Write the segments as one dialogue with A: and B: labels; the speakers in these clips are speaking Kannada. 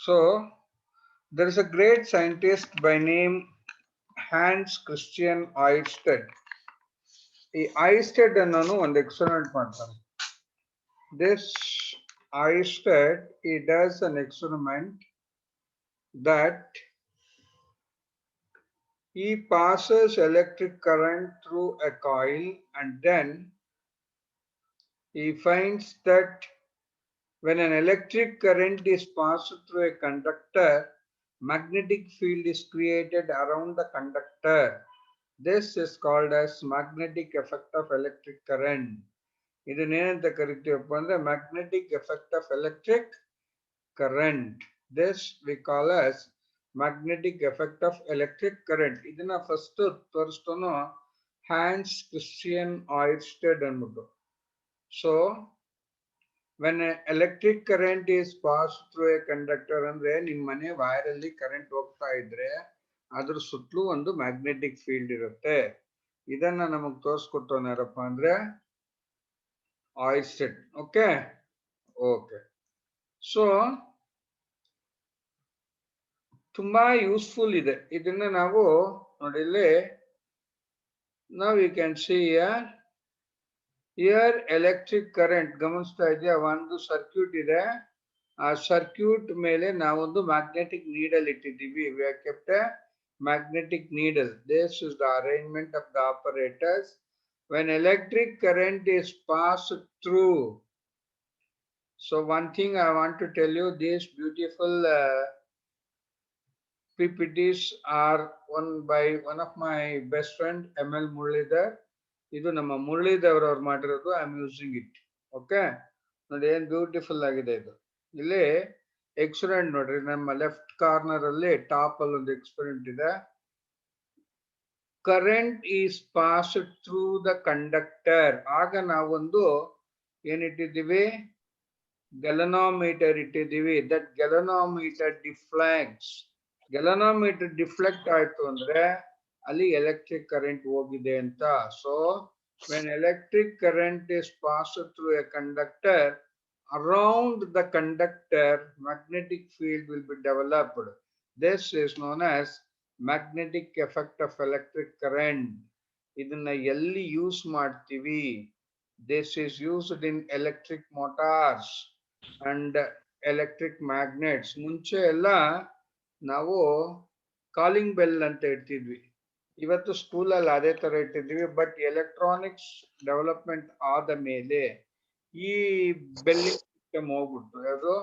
A: So there is a great scientist by name Hans Christian Ørsted. ಈ Ørsted ಅನ್ನೋನು ಒಂದು ಎಕ್ಸ್ಪೆರಿಮೆಂಟ್ ಮಾಡ್ತಾನೆ. This Ørsted, he does an experiment that he passes electric current through a coil, and then he finds that when an electric current is passed through a conductor, magnetic field is created around the conductor. This is called as magnetic effect of electric current. ಇದನ್ನೇನಂತ ಕರಿತೀವಪ್ಪ ಅಂದ್ರೆ magnetic effect of electric current. This we call as magnetic effect of electric current. ಇದನ್ನ ಫಸ್ಟ್ ತೋರಿಸ್ತೋನು ಹ್ಯಾನ್ಸ್ ಕ್ರಿಸ್ಟಿಯನ್ ಆಯ್ಸ್ಟೆಡ್ ಅಂದ್ಬಿಟ್ಟು. So when an electric current is passed through a conductor ಅಂದ್ರೆ ನಿಮ್ಮ ಮನೆ ವೈರ್ ಅಲ್ಲಿ ಕರೆಂಟ್ ಹೋಗ್ತಾ ಇದ್ರೆ ಅದ್ರ ಸುತ್ತಲೂ ಒಂದು ಮ್ಯಾಗ್ನೆಟಿಕ್ ಫೀಲ್ಡ್ ಇರುತ್ತೆ. ಇದನ್ನ ನಮಗ್ ತೋರಿಸ್ಕೊಟ್ಟವನು ಯಾರಪ್ಪ ಅಂದ್ರೆ ಆಯ್ಸ್ಟೆಡ್. ಓಕೆ ಓಕೆ ಸೊ ತುಂಬಾ ಯೂಸ್ಫುಲ್ ಇದೆ. ಇದನ್ನ ನಾವು ನೋಡಿ ಇಲ್ಲಿ ನಾವು you can see here electric current ಗಮನಿಸ್ತಾ ಇದೆಯಾ, ಒಂದು ಸರ್ಕ್ಯೂಟ್ ಇದೆ. ಆ ಸರ್ಕ್ಯೂಟ್ ಮೇಲೆ ನಾವೊಂದು ಮ್ಯಾಗ್ನೆಟಿಕ್ ನೀಡಲ್ ಇಟ್ಟಿದ್ದೀವಿ. We have kept a magnetic needle. This is the arrangement of the apparatus. When electric current is passed through, so one thing I want to tell you, these beautiful PPTs are by one of my best friend ML Muralidhar. ಇದು ನಮ್ಮ ಮುರಳೀಧರ್ ಅವ್ರು ಮಾಡಿರೋದು. I am using it. Okay ನೋಡಿ ಏನ್ ಬ್ಯೂಟಿಫುಲ್ ಆಗಿದೆ ಇದು. ಇಲ್ಲಿ ಎಕ್ಸ್ಪೆರಿಮೆಂಟ್ ನೋಡ್ರಿ, ನಮ್ಮ ಲೆಫ್ಟ್ ಕಾರ್ನರ್ ಅಲ್ಲಿ ಟಾಪ್ ಅಲ್ಲಿ ಒಂದು ಎಕ್ಸ್ಪೆರಿಮೆಂಟ್ ಇದೆ. Current is passed through the conductor. ಆಗ ನಾವೊಂದು ಏನಿಟ್ಟಿದ್ದೀವಿ, ಗೆಲನೋಮೀಟರ್ ಇಟ್ಟಿದ್ದೀವಿ. ದಟ್ ಗೆಲನೋಮೀಟರ್ ಡಿಫ್ಲೆಕ್ಟ್ಸ್. ಗೆಲನೋಮೀಟರ್ ಡಿಫ್ಲೆಕ್ಟ್ ಆಯ್ತು ಅಂದ್ರೆ ಅಲ್ಲಿ ಎಲೆಕ್ಟ್ರಿಕ್ ಕರೆಂಟ್ ಹೋಗಿದೆ ಅಂತ. So when electric current is passed through a conductor, around the conductor magnetic field will be developed. This is known as magnetic effect of electric current. ಇದನ್ನ ಎಲ್ಲಿ ಯೂಸ್ ಮಾಡ್ತೀವಿ? This is used in electric motors and electric magnets. ಮುಂಚೆ ಎಲ್ಲ ನಾವು ಕಾಲಿಂಗ್ ಬೆಲ್ ಅಂತ ಇಡ್ತಿದ್ವಿ. ಇವತ್ತು ಸ್ಕೂಲಲ್ಲಿ ಅದೇ ತರ ಇಟ್ಟಿದ್ವಿ. ಬಟ್ ಎಲೆಕ್ಟ್ರಾನಿಕ್ಸ್ ಡೆವಲಪ್ಮೆಂಟ್ ಆದ ಮೇಲೆ ಈ ಬೆಲ್ಲಿಂಗ್ ಸಿಸ್ಟಮ್ ಹೋಗ್ಬಿಟ್ಟು ಅದು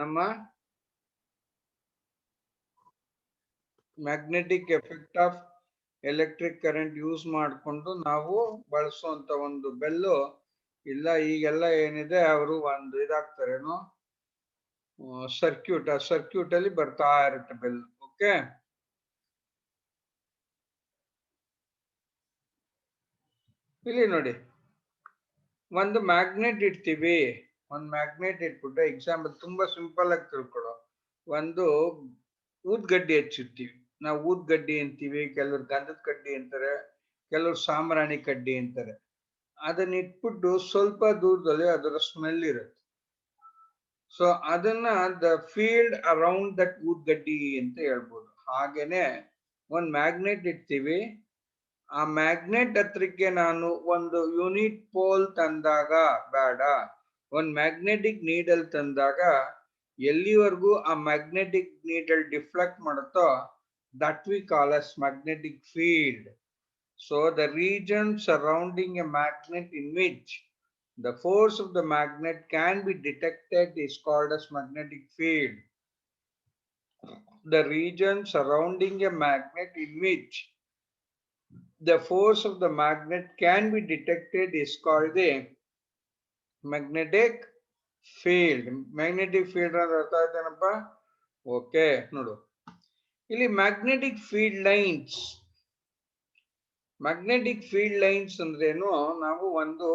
A: ನಮ್ಮ magnetic effect of electric current use ಮಾಡಿಕೊಂಡು ನಾವು ಬಳಸುವಂತ ಒಂದು ಬೆಲ್ಲು ಇಲ್ಲ. ಈಗೆಲ್ಲ ಏನಿದೆ ಅವರು ಒಂದು ಇದಾಗ್ತಾರೇನೋ ಸರ್ಕ್ಯೂಟ್, ಆ ಸರ್ಕ್ಯೂಟ್ ಅಲ್ಲಿ ಬರ್ತಾ ಇರುತ್ತೆ ಬೆಲ್. ಓಕೆ ಇಲ್ಲಿ ನೋಡಿ, ಒಂದು ಮ್ಯಾಗ್ನೆಟ್ ಇಡ್ತೀವಿ. ಒಂದು ಮ್ಯಾಗ್ನೆಟ್ ಇಟ್ಬಿಟ್ಟು ಎಕ್ಸಾಂಪಲ್ ತುಂಬಾ ಸಿಂಪಲ್ ಆಗಿ ತಿಳ್ಕೊಳ್ಳೋ, ಒಂದು ಊದ್ಗಡ್ಡಿ ಹಚ್ಚಿರ್ತೀವಿ. ನಾವು ಊದ್ಗಡ್ಡಿ ಅಂತೀವಿ, ಕೆಲವ್ರು ಗಂಧದ ಕಡ್ಡಿ ಅಂತಾರೆ, ಕೆಲವ್ರು ಸಾಂಬ್ರಾಣಿ ಕಡ್ಡಿ ಅಂತಾರೆ. ಅದನ್ನ ಇಟ್ಬಿಟ್ಟು ಸ್ವಲ್ಪ ದೂರದಲ್ಲಿ ಅದರ ಸ್ಮೆಲ್ ಇರುತ್ತೆ. ಸೊ ಅದನ್ನ ದ ಫೀಲ್ಡ್ ಅರೌಂಡ್ ದಟ್ ಊದ್ಗಡ್ಡಿ ಅಂತ ಹೇಳ್ಬೋದು. ಹಾಗೇನೆ ಒಂದು ಮ್ಯಾಗ್ನೆಟ್ ಇಡ್ತೀವಿ. ಆ ಮ್ಯಾಗ್ನೆಟ್ ಹತ್ರಕ್ಕೆ ನಾನು ಒಂದು ಯೂನಿಟ್ ಪೋಲ್ ತಂದಾಗ ಬೇಡ, ಒಂದು ಮ್ಯಾಗ್ನೆಟಿಕ್ ನೀಡಲ್ ತಂದಾಗ ಎಲ್ಲಿವರೆಗೂ ಆ ಮ್ಯಾಗ್ನೆಟಿಕ್ ನೀಡಲ್ ಡಿಫ್ಲೆಕ್ಟ್ ಮಾಡುತ್ತೋ that we call as magnetic field. So the region surrounding a magnet in which the force of the magnet can be detected is called as magnetic field. The region surrounding a magnet in which the force of the magnet can be detected is called the magnetic field. Magnetic field ಅಂದ್ರೆ ಅರ್ಥ ಆಯ್ತೇನಪ್ಪ? ಓಕೆ ನೋಡು, ಇಲ್ಲಿ magnetic field lines. Magnetic field lines ಅಂದ್ರೇನು? ನಾವು ಒಂದು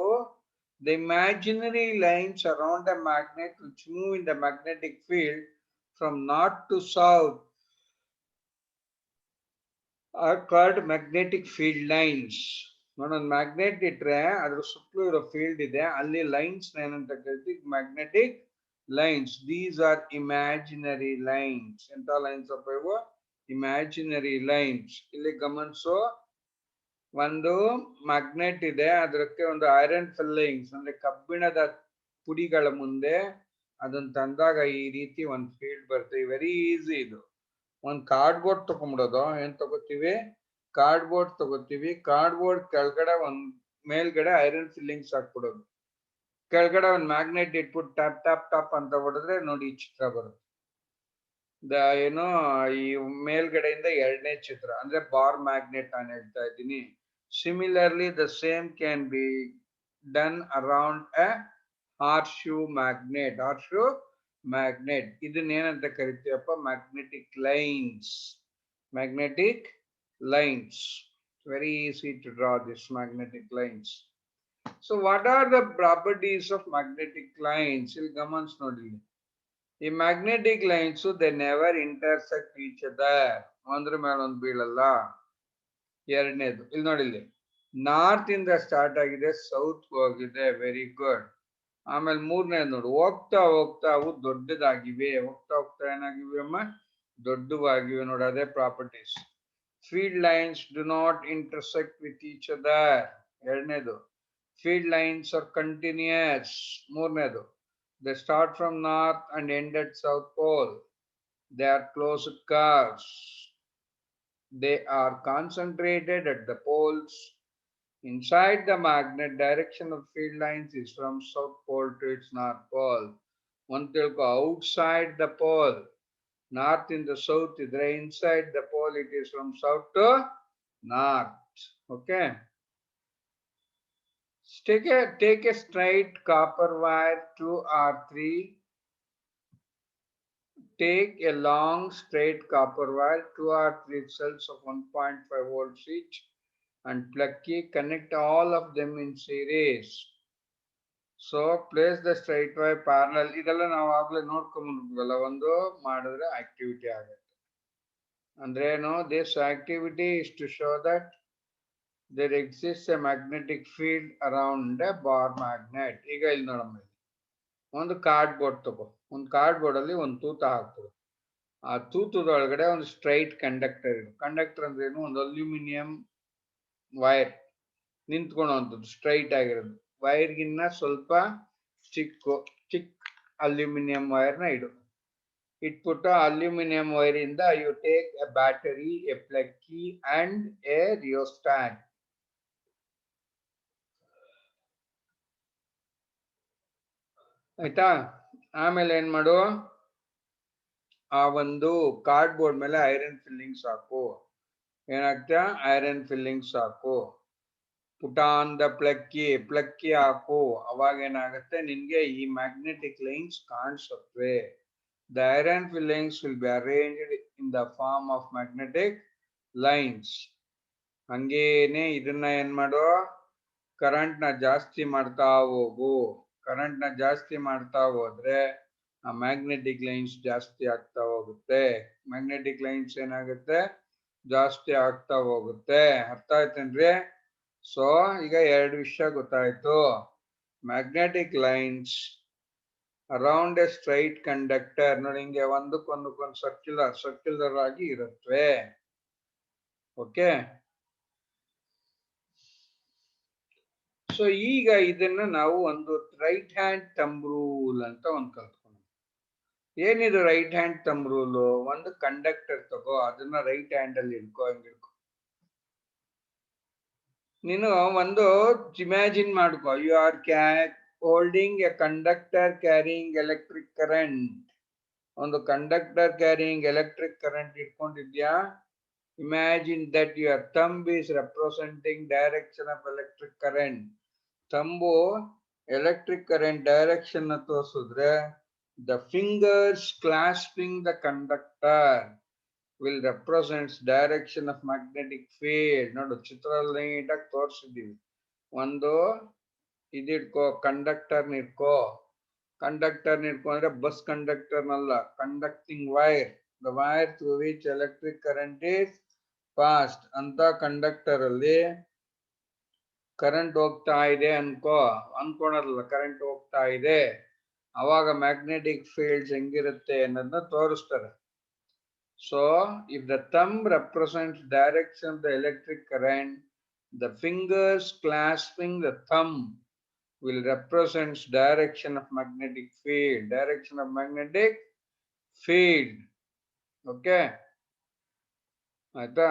A: the imaginary lines around a magnet which move in the magnetic field from north to south are called magnetic field lines. ನೋಡೊಂದು ಮ್ಯಾಗ್ನೆಟ್ ಇಟ್ರೆ ಅದ್ರ ಸುತ್ತಲೂ ಇರೋ ಫೀಲ್ಡ್ ಇದೆ, ಅಲ್ಲಿ ಲೈನ್ಸ್ ಏನಂತ ಕರಿತೀವಿ magnetic lines. These are imaginary lines. ಎಂತ ಲೈನ್ಸ್ ಅಪ್ಪ ಇವು? Imaginary lines. ಇಲ್ಲಿ ಗಮನಿಸು, ಒಂದು ಮ್ಯಾಗ್ನೆಟ್ ಇದೆ, ಅದಕ್ಕೆ ಒಂದು ಐರನ್ ಫಿಲ್ಲಿಂಗ್ಸ್ ಅಂದ್ರೆ ಕಬ್ಬಿಣದ ಪುಡಿಗಳ ಮುಂದೆ ಅದನ್ನ ತಂದಾಗ ಈ ರೀತಿ ಒಂದು ಫೀಲ್ಡ್ ಬರ್ತದೆ. ವೆರಿ ಈಸಿ ಇದು. ಒಂದು ಕಾರ್ಡ್ಬೋರ್ಡ್ ತಗೊಂಡ್ಬಿಡೋದು. ಏನ್ ತಗೋತೀವಿ? ಕಾರ್ಡ್ಬೋರ್ಡ್ ತಗೋತೀವಿ. ಕಾರ್ಡ್ಬೋರ್ಡ್ ಕೆಳಗಡೆ ಒಂದ್ ಮೇಲ್ಗಡೆ ಐರನ್ ಫಿಲ್ಲಿಂಗ್ಸ್ ಹಾಕ್ಬಿಡೋದು. ಕೆಳಗಡೆ ಒಂದು ಮ್ಯಾಗ್ನೆಟ್ ಇಟ್ಬಿಟ್ಟು ಟ್ಯಾಪ್ ಟ್ಯಾಪ್ ಟ್ಯಾಪ್ ಅಂತ ಹೊಡೆದ್ರೆ ನೋಡಿ ಈ ಚಿತ್ರ ಬರುತ್ತೆ. ಏನೋ ಈ ಮೇಲ್ಗಡೆಯಿಂದ ಎರಡನೇ ಚಿತ್ರ ಅಂದ್ರೆ ಬಾರ್ ಮ್ಯಾಗ್ನೆಟ್ ನಾನು ಹೇಳ್ತಾ ಇದ್ದೀನಿ. Similarly the same can be done around a horseshoe magnet. Horseshoe magnet ಇದನ್ನ ಏನಂತ ಕರಿತೀವಪ್ಪ? Magnetic lines. Magnetic lines. Very easy to draw this magnetic lines. So what are the properties of magnetic lines? ಇಲ್ಲಿ ಗಮನಿಸಿ ನೋಡಿ. ಈ magnetic lines they never intersect each other. ಒಂದ್ರ ಮೇಲೆ ಒಂದು ಬೀಳಲ್ಲ. ಎರಡನೇದು ಇಲ್ಲಿ ನೋಡಿ, ಇಲ್ಲಿ ನಾರ್ತ್ ಇಂದ ಸ್ಟಾರ್ಟ್ ಆಗಿದೆ, ಸೌತ್ ಹೋಗಿದೆ. Very good. ಆಮೇಲೆ ಮೂರನೇದು ನೋಡು, ಹೋಗ್ತಾ ಹೋಗ್ತಾ ಅವು ದೊಡ್ಡದಾಗಿವೆ. ಹೋಗ್ತಾ ಹೋಗ್ತಾ ಏನಾಗಿವೆ ಅಮ್ಮ? ದೊಡ್ಡವಾಗಿವೆ. ನೋಡಿ, ಅದೇ properties. Field lines do not intersect with each other. ಎರಡನೇದು. Field lines are continuous. ಮೂರನೇದು. They start from north and end at south pole. They are closed curves. They are concentrated at the poles. Inside the magnet, direction of field lines is from south pole to its north pole. One tilko outside the pole. North in the south idre, inside the pole it is from south to north. Okay. Take a straight copper wire 2 or 3. Take a long straight copper wire, 2 or 3 cells of 1.5 volts each, and plug key. Connect all of them in series. So place the straight wire parallel. ಇದೆಲ್ಲ ನಾವು ಆಗಲೇ ನೋಡ್ಕೊಂಡ್ಬಿಡ್ತೀವಲ್ಲ, ಒಂದು ಮಾಡಿದ್ರೆ ಆಕ್ಟಿವಿಟಿ ಆಗುತ್ತೆ. ಅಂದ್ರೆ ಏನು? This activity is to show that there exists a magnetic field around a bar magnet. ಈಗ ಇಲ್ಲಿ ನೋಡಮ್ಮ, ಒಂದು ಕಾರ್ಡ್ ಬೋರ್ಡ್ ತಗೋ. ಒಂದು ಕಾರ್ಡ್ ಬೋರ್ಡ್ ಅಲ್ಲಿ ಒಂದು ತೂತ ಹಾಕ್ತದೆ. ಆ ತೂತದೊಳಗಡೆ ಒಂದು ಸ್ಟ್ರೈಟ್ ಕಂಡಕ್ಟರ್ ಇದೆ. ಕಂಡಕ್ಟರ್ ಅಂದ್ರೆ ಏನು? ಒಂದು ಅಲ್ಯೂಮಿನಿಯಂ ವೈರ್ ನಿಂತ್ಕೊಳ್ಳುವಂಥದ್ದು, ಸ್ಟ್ರೈಟ್ ಆಗಿರೋದು. ವೈರ್ಗಿನ್ನ ಸ್ವಲ್ಪ ಚಿಕ್ಕ ಅಲ್ಯೂಮಿನಿಯಂ ವೈರ್ನ ಇಡು. ಇಟ್ಬಿಟ್ಟು ಅಲ್ಯೂಮಿನಿಯಂ ವೈರ್ ಇಂದ you take a battery, a plug key and a rheostat. ಆಯ್ತಾ? ಆಮೇಲೆ ಏನ್ ಮಾಡು? ಆ ಒಂದು ಕಾರ್ಡ್ ಬೋರ್ಡ್ ಮೇಲೆ ಐರನ್ ಫಿಲ್ಲಿಂಗ್ಸ್ ಹಾಕು. ಏನಾಗ್ತಾ? ಐರನ್ ಫಿಲ್ಲಿಂಗ್ಸ್ ಹಾಕು. Put on the plug key ಹಾಕು. ಅವಾಗ ಏನಾಗುತ್ತೆ? ನಿನ್ಗೆ ಈ ಮ್ಯಾಗ್ನೆಟಿಕ್ ಲೈನ್ಸ್ ಕಾಣಿಸುತ್ತವೆ. The iron filings will be arranged in the form of magnetic lines. ಹಂಗೇನೆ ಇದನ್ನ ಏನ್ ಮಾಡು? ಕರೆಂಟ್ ನ ಜಾಸ್ತಿ ಮಾಡ್ತಾ ಹೋಗು. ಕರೆಂಟ್ ನ ಜಾಸ್ತಿ ಮಾಡ್ತಾ ಹೋದ್ರೆ ಆ ಮ್ಯಾಗ್ನೆಟಿಕ್ ಲೈನ್ಸ್ ಜಾಸ್ತಿ ಆಗ್ತಾ ಹೋಗುತ್ತೆ. ಮ್ಯಾಗ್ನೆಟಿಕ್ ಲೈನ್ಸ್ ಏನಾಗುತ್ತೆ? ಜಾಸ್ತಿ ಆಗ್ತಾ ಹೋಗುತ್ತೆ. ಅರ್ಥ ಆಯ್ತೇನ್ರಿ? ಸೊ ಈಗ ಎರಡು ವಿಷಯ ಗೊತ್ತಾಯ್ತು. Magnetic lines around A straight conductor ನೋಡಿ, ಹಿಂಗೆ ಒಂದಕ್ಕೊಂದು ಸರ್ಕ್ಯುಲರ್ ಆಗಿ ಇರುತ್ತವೆ. ಓಕೆ. ಸೊ ಈಗ ಇದನ್ನ ನಾವು ಒಂದು ರೈಟ್ ಹ್ಯಾಂಡ್ ಥಂಬ್ ರೂಲ್ ಅಂತ ಒಂದು ಕಲ್ತ್ಕೊಂಡು. ಏನಿದು ರೈಟ್ ಹ್ಯಾಂಡ್ ಥಂಬ್ ರೂಲು? ಒಂದು ಕಂಡಕ್ಟರ್ ತಗೋ, ಅದನ್ನ ರೈಟ್ ಹ್ಯಾಂಡ್ ಅಲ್ಲಿ ಹಿಡ್ಕೋ. ಹಂಗಿಡ್ಕೊ. ನೀನು ಒಂದು ಇಮ್ಯಾಜಿನ್ ಮಾಡ್ಕೋ, you are holding a conductor carrying electric current. ಒಂದು ಕಂಡಕ್ಟರ್ ಕ್ಯಾರಿಯಿಂಗ್ ಎಲೆಕ್ಟ್ರಿಕ್ ಕರೆಂಟ್ ಇಟ್ಕೊಂಡಿದ್ಯಾ? Imagine that your thumb is representing direction of electric current. Thumbu electric current direction na ತೋರಿಸಿದ್ರೆ the fingers clasping the conductor will represent direction of magnetic field. ನೋಡು, ಚಿತ್ರದಲ್ಲಿ ನೀಟಾಗಿ ತೋರಿಸಿದೀವಿ. ಒಂದು ಇದಿಟ್ಕೋ, ಕಂಡಕ್ಟರ್ ಇಟ್ಕೋ. ಕಂಡಕ್ಟರ್ ಇಟ್ಕೊಂಡ್ರೆ bus conductor Nalla, conducting wire, the wire through which electric current is passed. ಅಂತ ಕಂಡಕ್ಟರ್ ಅಲ್ಲಿ ಕರೆಂಟ್ ಹೋಗ್ತಾ ಇದೆ ಅನ್ಕೋಣಲ್ಲ, ಕರೆಂಟ್ ಹೋಗ್ತಾ ಇದೆ. ಅವಾಗ ಮ್ಯಾಗ್ನೆಟಿಕ್ ಫೀಲ್ಡ್ಸ್ ಹೆಂಗಿರುತ್ತೆ ಅನ್ನೋದನ್ನ ತೋರಿಸ್ತಾರೆ. So if the thumb represents direction of the electric current, the fingers clasping the thumb will represent direction of magnetic field. Direction of magnetic field. Okay. ಆಯ್ತಾ?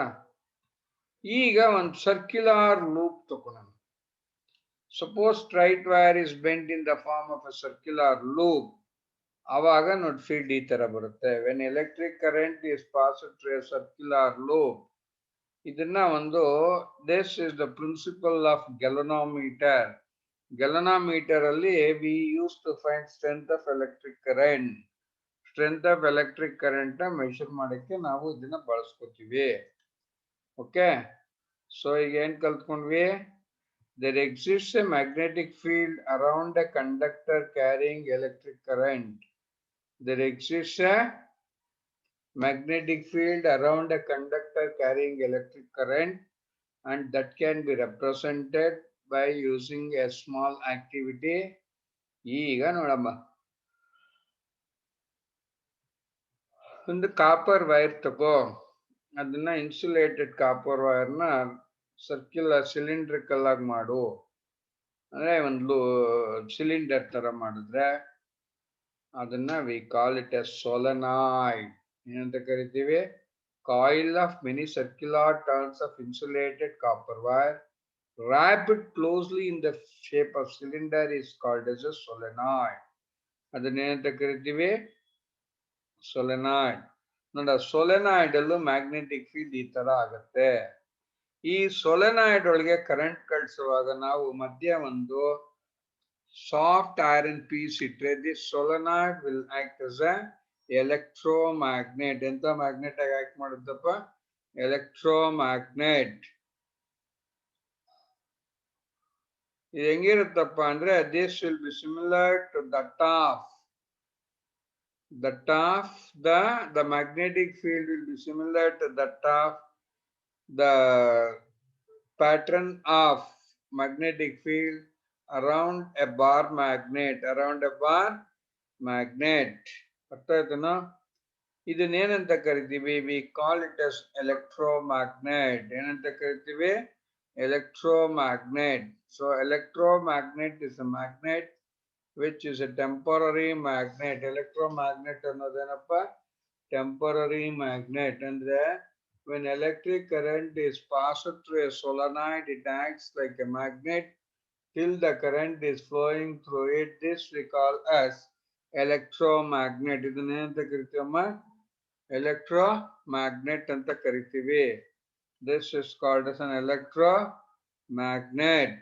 A: ಈಗ ಒಂದು ಸರ್ಕ್ಯುಲರ್ ಲೂಪ್ ತಗೊಳ್ಳೋಣ. Suppose straight wire is bent in the form of a circular loop. ಆವಾಗ ನೋಡಿ ಫೀಲ್ಡ್ ಈ ತರ ಬರುತ್ತೆ. When electric current is passed through a circular loop. ಇದನ್ನ ಒಂದು this is the principle of galvanometer. Galvanometer ಅಲ್ಲಿ we use to find strength of electric current. Strength of electric current measure ಮಾಡಕ್ಕೆ ನಾವು ಇದನ್ನ ಬಳಸ್ಕೊತೀವಿ. ಓಕೆ, ಸೊ ಈಗ ಏನ್ ಕಲ್ತ್ಕೊಂಡ್ವಿ? There exists a magnetic field around a conductor carrying electric current. There exists a magnetic field around a conductor carrying electric current, and that can be represented by using a small activity. ಈಗ ನೋಡಮ್ಮ, ಒಂದು ಕಾಪರ್ ವೈರ್ ತಗೋ, ಅದನ್ನ ಇನ್ಸುಲೇಟೆಡ್ ಕಾಪರ್ ವೈರ್ನ ಸರ್ಕ್ಯುಲರ್ ಸಿಲಿಂಡ್ರಿಕಲ್ ಆಗಿ ಮಾಡು. ಅಂದ್ರೆ ಒಂದು ಸಿಲಿಂಡರ್ ತರ ಮಾಡಿದ್ರೆ ಅದನ್ನ ವಿ ಕಾಲ್ ಇಟ್ ಎಸ್ ಸೋಲೆನಾಯ್ಡ್. ಏನಂತ ಕರಿತೀವಿ? Coil of many circular turns of insulated copper wire wrapped closely in the shape of cylinder is called as a solenoid. ಅದನ್ನೇನಂತ ಕರಿತೀವಿ? ಸೊಲೆನಾಯ್ಡ್. ನೋಡ, ಸೊಲೆನಾಯ್ಡ್ ಅಲ್ಲೂ ಮ್ಯಾಗ್ನೆಟಿಕ್ ಫೀಲ್ಡ್ ಈ ತರ ಆಗತ್ತೆ. ಈ ಸೊಲೆನಾಯ್ಡ್ ಒಳಗೆ ಕರೆಂಟ್ ಕಳಿಸುವಾಗ ನಾವು ಮಧ್ಯ ಒಂದು ಸಾಫ್ಟ್ ಐರನ್ ಪೀಸ್ ಇಟ್ರೆ this solenoid will act as a electromagnet. ಎಂತ ಮ್ಯಾಗ್ನೆಟ್ ಆಗಿ ಆಕ್ಟ್ ಮಾಡುತ್ತಪ್ಪ? ಎಲೆಕ್ಟ್ರೋಮ್ಯಾಗ್ನೆಟ್. ಇದು ಹೆಂಗಿರುತ್ತಪ್ಪ ಅಂದ್ರೆ this will be similar to that of the magnetic field will be similar to that of the pattern of magnetic field around a bar magnet. ಅರ್ಥ ಆಯ್ತನೋ? ಇದನ್ನೇನಂತ ಕರಿತೀವಿ? We call it as electromagnet. ಏನಂತ ಕರಿತೀವಿ? electromagnet. So electromagnet is a magnet which is a temporary magnet. Electromagnet ಅನ್ನೋದೇನಪ್ಪ? Temporary magnet. ಅಂದ್ರೆ when electric current is passed through a solenoid, it acts like a magnet till the current is flowing through it. This we call as electromagnet. ಇದನ್ನೇನಂತ ಕರಿತೀವಮ್ಮ? electromagnet ಅಂತ ಕರಿತೀವಿ. This is called as an electromagnet.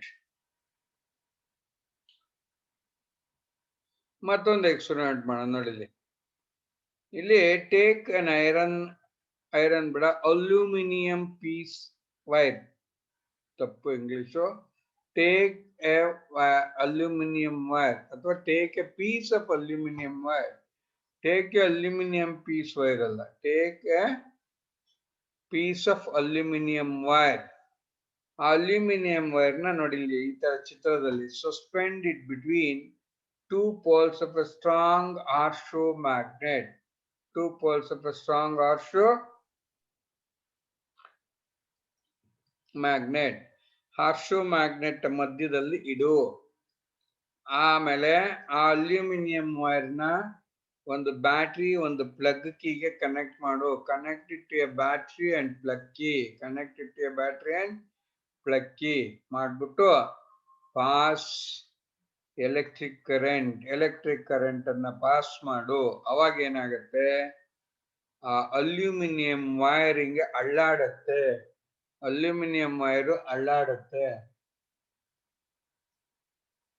A: ಮತ್ತೊಂದು ಎಕ್ಸ್ಪೆರಿಮೆಂಟ್ ಮಾಡೋಣ ನೋಡಿಲಿ. ಇಲ್ಲಿ ಟೇಕ್ ಅನ್ ಐರನ್ ಬಿಡ ಅಲ್ಯೂಮಿನಿಯಂ ಪೀಸ್ ವೈರ್. ತಪ್ಪು English. Take a aluminium wire ಅಥವಾ take a piece of aluminium wire. Take a aluminium piece wire ಅಲ್ಲ, take a piece of aluminium wire. ಆ ಅಲ್ಯೂಮಿನಿಯಂ ವೈರ್ನ ನೋಡಿಲಿ ಈ ತರ ಚಿತ್ರದಲ್ಲಿ suspend it between two poles of a strong horseshoe magnet. Two poles of a strong horseshoe magnet. horseshoe magnet ಮಧ್ಯದಲ್ಲಿ ಇಡು. ಆಮೇಲೆ ಆ ಅಲ್ಯೂಮಿನಿಯಂ ವೈರ್ನ ಒಂದು ಬ್ಯಾಟ್ರಿ ಒಂದು ಪ್ಲಗ್ ಕೀಗೆ ಕನೆಕ್ಟ್ ಮಾಡು. Connect it to a battery and plug key. Connect it to a battery and plug key ಮಾಡ್ಬಿಟ್ಟು ಪಾಸ್ ಎಲೆಕ್ಟ್ರಿಕ್ ಕರೆಂಟ್ ಅನ್ನ ಪಾಸ್ ಮಾಡು. ಅವಾಗ ಏನಾಗತ್ತೆ? ಆ ಅಲ್ಯೂಮಿನಿಯಂ ವೈರ್ ಹಿಂಗೆ ಅಳ್ಳಾಡತ್ತೆ. ಅಲ್ಯೂಮಿನಿಯಂ ವೈರು ಅಳ್ಳಾಡತ್ತೆ.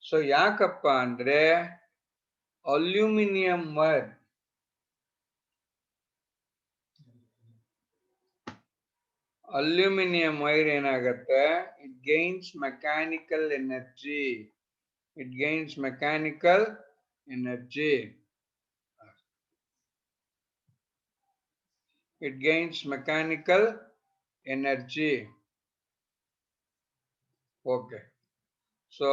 A: ಸೊ ಯಾಕಪ್ಪ ಅಂದ್ರೆ ಅಲ್ಯೂಮಿನಿಯಂ ವೈರ್ ಏನಾಗತ್ತೆ? It gains mechanical energy. It gains mechanical energy. It gains mechanical energy. Okay. So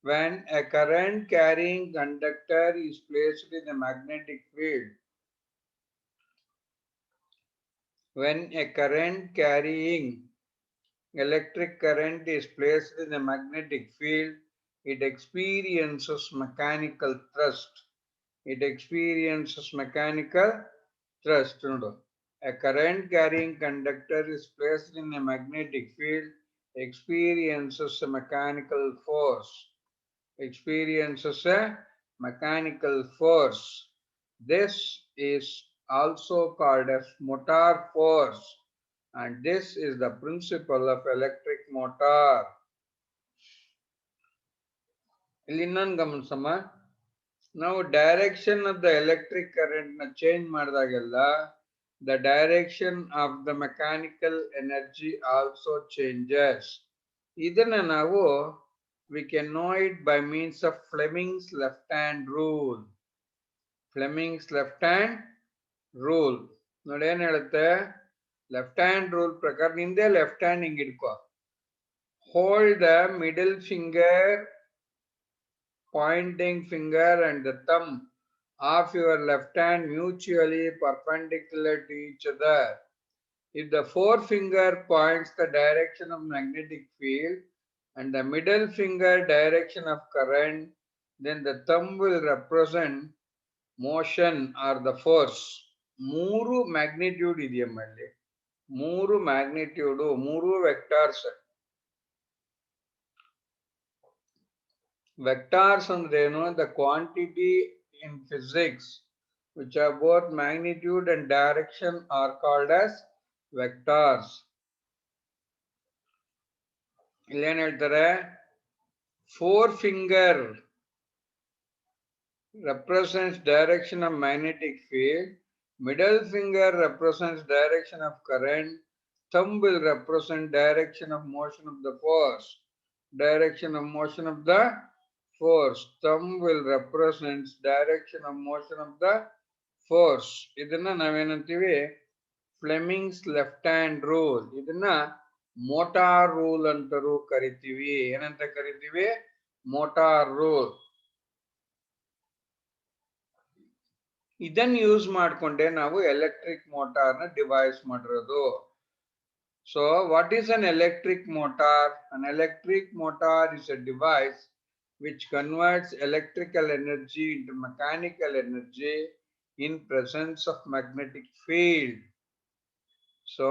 A: When a current carrying conductor is placed in a magnetic field, when a current carrying electric current is placed in a magnetic field, it experiences mechanical thrust. It experiences mechanical thrust. A current carrying conductor is placed in a magnetic field, experiences a mechanical force. Experiences a mechanical force. This is also called as motor force, and this is the principle of electric motor. ಇಲ್ಲಿ ಇನ್ನೊಂದು ಗಮನಿಸಮ್ಮ, ನಾವು direction of the electric current ನ change ಮಾಡಿದಾಗೆಲ್ಲ the direction of the mechanical energy also changes. ಇದನ್ನ ನಾವು we can know it by means of Fleming's left hand rule. Fleming's left hand rule ನೋಡಿ ಏನ್ ಹೇಳುತ್ತೆ, ಲೆಫ್ಟ್ ಹ್ಯಾಂಡ್ ರೂಲ್ ಪ್ರಕಾರ ನಿಂದೆ ಲೆಫ್ಟ್ ಹ್ಯಾಂಡ್ ಹಿಂಗ್ ಇಟ್ಕೋ, hold the middle finger, pointing finger and the thumb of your left hand mutually perpendicular to each other. If the forefinger points the direction of magnetic field and the middle finger direction of current, then the thumb will represent motion or the force. ಮೂರು ಮ್ಯಾಗ್ನಿಟ್ಯೂಡ್ ಇದೆಯಮ್ಮಲ್ಲಿ, ಮೂರು ಮ್ಯಾಗ್ನಿಟ್ಯೂಡು, ಮೂರು ವೆಕ್ಟಾರ್ಸ್. Vectors ಅಂದ್ರೇನು? The quantity in physics which have both magnitude and direction are called as vectors. ಇಲ್ಲೇನ್ ಹೇಳ್ತಾರೆ, forefinger represents direction of magnetic field, middle finger represents direction of current, thumb will represent direction of motion of the force. Direction of motion of the force. Thumb will represent direction of motion of the force. ಇದನ್ನ ನಾವೇನಂತೀವಿ, ಫ್ಲೆಮಿಂಗ್ಸ್ ಲೆಫ್ಟ್ ಹ್ಯಾಂಡ್ ರೂಲ್. ಇದನ್ನ ಮೋಟಾರ್ ರೂಲ್ ಅಂತರೂ ಕರಿತೀವಿ. ಏನಂತ ಕರಿತೀವಿ? Motor rule. ಇದನ್ನ ಯೂಸ್ ಮಾಡ್ಕೊಂಡೆ ನಾವು ಎಲೆಕ್ಟ್ರಿಕ್ ಮೋಟಾರ್ನ ಡಿವೈಸ್ ಮಾಡಿರೋದು. So what is an electric motor? An electric motor is a device which converts electrical energy into mechanical energy in presence of magnetic field. So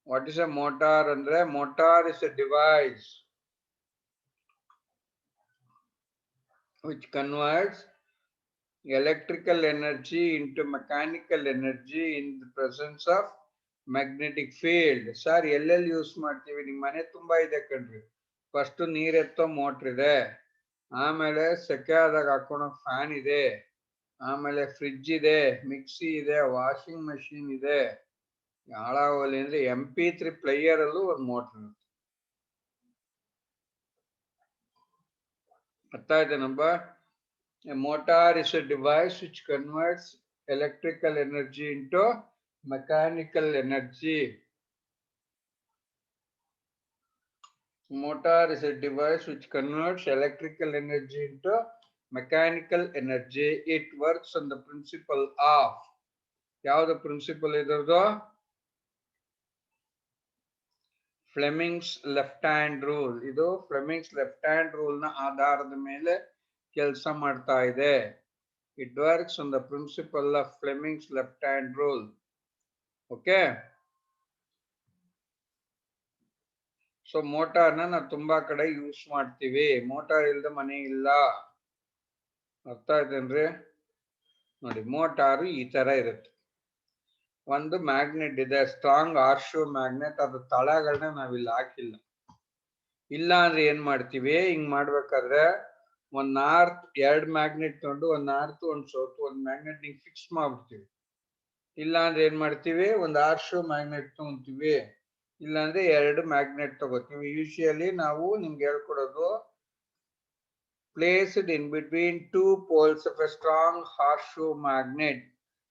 A: what is a motor? Andre motor is a device which converts electrical energy into mechanical energy in the presence of magnetic field. Sir, ಎಲ್ಲೆಲ್ಲಿ ಯೂಸ್ ಮಾಡ್ತೀವಿ? ನಿಮ್ಮ ಮನೆ ತುಂಬಾ ಇದೆ ಕಣ್ರಿ. ಫಸ್ಟ್ ನೀರೆತ್ತೋ ಮೋಟ್ರ್ ಇದೆ, ಆಮೇಲೆ ಸೆಕೆ ಆದಾಗ ಹಾಕೋಣ ಫ್ಯಾನ್ ಇದೆ, ಆಮೇಲೆ ಫ್ರಿಡ್ಜ್ ಇದೆ, ಮಿಕ್ಸಿ ಇದೆ, ವಾಷಿಂಗ್ ಮಷೀನ್ ಇದೆ. ಹಾಳಾಗೋಲಿ ಅಂದ್ರೆ MP3 ಪ್ಲೇಯರ್ ಅಲ್ಲೂ ಒಂದು ಮೋಟ್ರ್ ಇರುತ್ತೆ. ಅರ್ಥ ಆಯ್ತೇನಪ್ಪ? A motor is a device which converts electrical energy into mechanical energy. Motor is a device which converts electrical energy into mechanical energy. It works on the principle of, ಯಾವುದು ಪ್ರಿನ್ಸಿಪಲ್ ಇದರದು? Fleming's left hand rule. ಇದು ಫ್ಲೆಮಿಂಗ್ಸ್ ಲೆಫ್ಟ್ ಹ್ಯಾಂಡ್ ರೂಲ್ ನ ಆಧಾರದ ಮೇಲೆ ಕೆಲಸ ಮಾಡ್ತಾ ಇದೆ. It works on the principle of Fleming's left hand rule. Okay. So ಮೋಟಾರ್ನ ನಾವು ತುಂಬಾ ಕಡೆ ಯೂಸ್ ಮಾಡ್ತೀವಿ. ಮೋಟಾರ್ ಇಲ್ದ ಮನೆ ಇಲ್ಲ. ಅರ್ಥ ಆಯ್ತೇನ್ರಿ? ನೋಡಿ, ಮೋಟಾರು ಈ ತರ ಇರುತ್ತೆ. ಒಂದು ಮ್ಯಾಗ್ನೆಟ್ ಇದೆ, ಸ್ಟ್ರಾಂಗ್ ಆರ್ಶೋ ಮ್ಯಾಗ್ನೆಟ್. ಅದ್ರ ತಳಗಳನ್ನ ನಾವಿಲ್ಲಿ ಹಾಕಿಲ್ಲ. ಇಲ್ಲ ಅಂದ್ರೆ ಏನ್ ಮಾಡ್ತೀವಿ, ಹಿಂಗ್ ಮಾಡ್ಬೇಕಾದ್ರೆ ಒಂದ್ ನಾರ್ತ್ ಎರಡ್ ಮ್ಯಾಗ್ನೆಟ್ ತಗೊಂಡು ಒಂದ್ ನಾರ್ತ್ ಒಂದ್ ಸೌತ್ ಒಂದ್ ಮ್ಯಾಗ್ನೆಟ್ ಹಿಂಗ್ ಫಿಕ್ಸ್ ಮಾಡ್ಬಿಡ್ತೀವಿ. ಇಲ್ಲ ಅಂದ್ರೆ ಏನ್ ಮಾಡ್ತೀವಿ, ಒಂದ್ ಆರ್ಶೋ ಮ್ಯಾಗ್ನೆಟ್ ತಗೊಂತೀವಿ, ಇಲ್ಲಾಂದ್ರೆ ಎರಡು ಮ್ಯಾಗ್ನೆಟ್ ತಗೋತೀವಿ. ಯೂಶಿಯಲಿ ನಾವು ನಿಮ್ಗೆ ಹೇಳ್ಕೊಡೋದು, placed in between two poles of a strong horseshoe magnet.